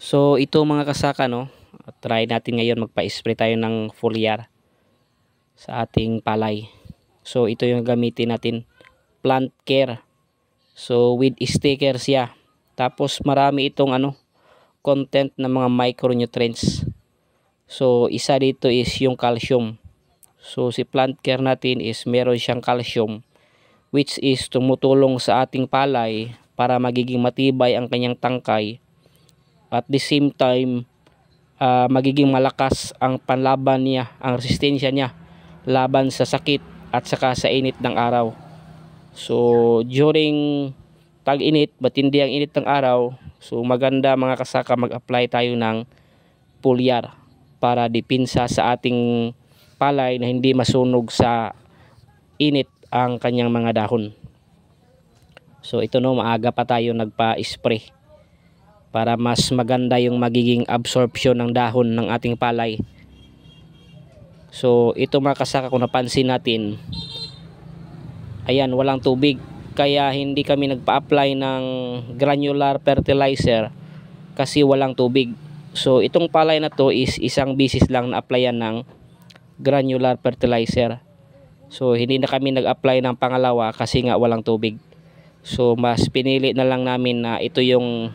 So ito mga kasaka, no, try natin ngayon magpa-spray tayo ng foliar sa ating palay. So ito yung gamitin natin, plant care. So with sticker siya. Tapos marami itong content ng mga micronutrients. So isa dito is yung calcium. So si plant care natin is meron siyang calcium, which is tumutulong sa ating palay para magiging matibay ang kanyang tangkay. At the same time, magiging malakas ang panlaban niya, ang resistensya niya laban sa sakit at saka sa init ng araw. So during tag-init, matindi ang init ng araw, so maganda mga kasaka mag-apply tayo ng foliar para dipinsa sa ating palay na hindi masunog sa init ang kanyang mga dahon. So ito, no, maaga pa tayo nagpa-spray para mas maganda yung magiging absorption ng dahon ng ating palay. So ito mga kasaka, kung napansin natin, ayan, walang tubig, kaya hindi kami nagpa-apply ng granular fertilizer kasi walang tubig. So itong palay na to is isang bisis lang na applyan ng granular fertilizer. So hindi na kami nag-apply ng pangalawa kasi nga walang tubig. So mas pinili na lang namin na ito yung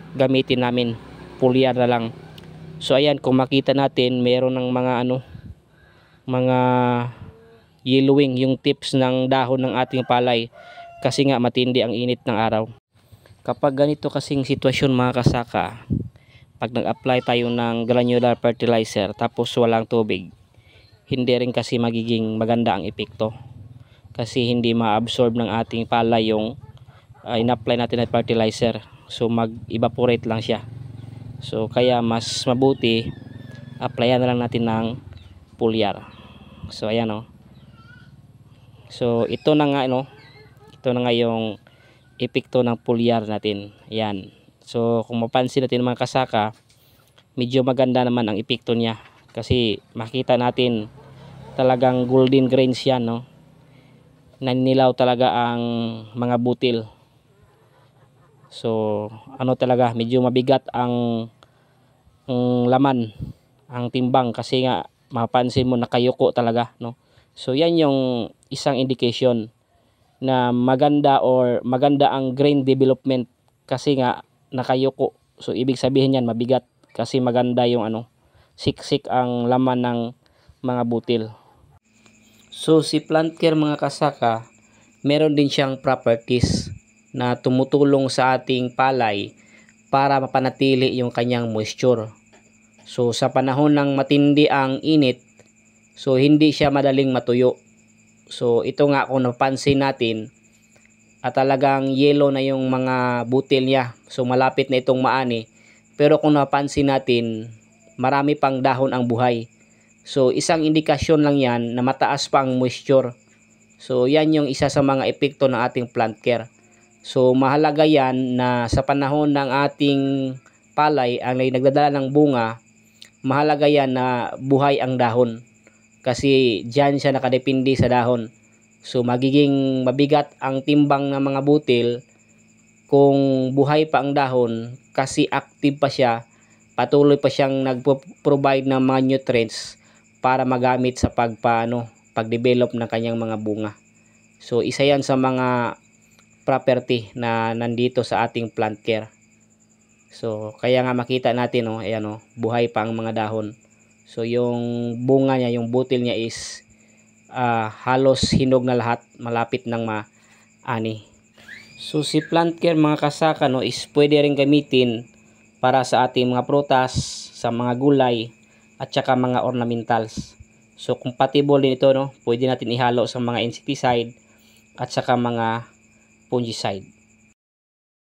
gamitin namin, foliar na lang. So ayan, kung makita natin, meron ng mga mga yellowing yung tips ng dahon ng ating palay kasi nga matindi ang init ng araw. Kapag ganito kasing sitwasyon mga kasaka, pag nag-apply tayo ng granular fertilizer tapos walang tubig, hindi rin kasi magiging maganda ang epekto kasi hindi ma-absorb ng ating palay yung in-apply natin na fertilizer. So mag-evaporate lang siya. So kaya mas mabuti applyan na lang natin ng foliar. So ayan, oh. So ito na nga, ito na nga yung epekto ng foliar natin. Ayan. So kung mapansin natin mga kasaka, medyo maganda naman ang epekto niya kasi makita natin talagang golden grains yan, no. Naninilaw talaga ang mga butil. So talaga, medyo mabigat ang laman, ang timbang kasi nga mapapansin mo nakayuko talaga, no. So yan yung isang indication na maganda ang grain development kasi nga nakayuko. So ibig sabihin yan mabigat kasi maganda yung siksik ang laman ng mga butil. So si plant care mga kasaka, meron din siyang properties na tumutulong sa ating palay para mapanatili yung kanyang moisture. So sa panahon ng matindi ang init, so hindi siya madaling matuyo. So ito nga, kung napansin natin, at talagang yellow na yung mga butil niya. So malapit na itong maani. Pero kung napansin natin, marami pang dahon ang buhay. So isang indikasyon lang yan na mataas pa ang moisture. So yan yung isa sa mga epekto ng ating plant care. So mahalaga yan na sa panahon ng ating palay ang nagdadala ng bunga, mahalaga yan na buhay ang dahon. Kasi dyan siya nakadepende sa dahon. So magiging mabigat ang timbang ng mga butil kung buhay pa ang dahon kasi active pa siya, patuloy pa siyang nagpo-provide ng mga nutrients para magamit sa pag-develop ng kanyang mga bunga. So isa yan sa mga property na nandito sa ating plant care. So kaya nga makita natin, ayan, buhay pa ang mga dahon. So yung bunga niya, yung butil niya is halos hinog na lahat, malapit ng maani. So si plant care mga kasaka, is pwede rin gamitin para sa ating mga prutas, sa mga gulay at saka mga ornamentals. So compatible din ito, pwede natin ihalo sa mga insecticide at saka mga fungicide.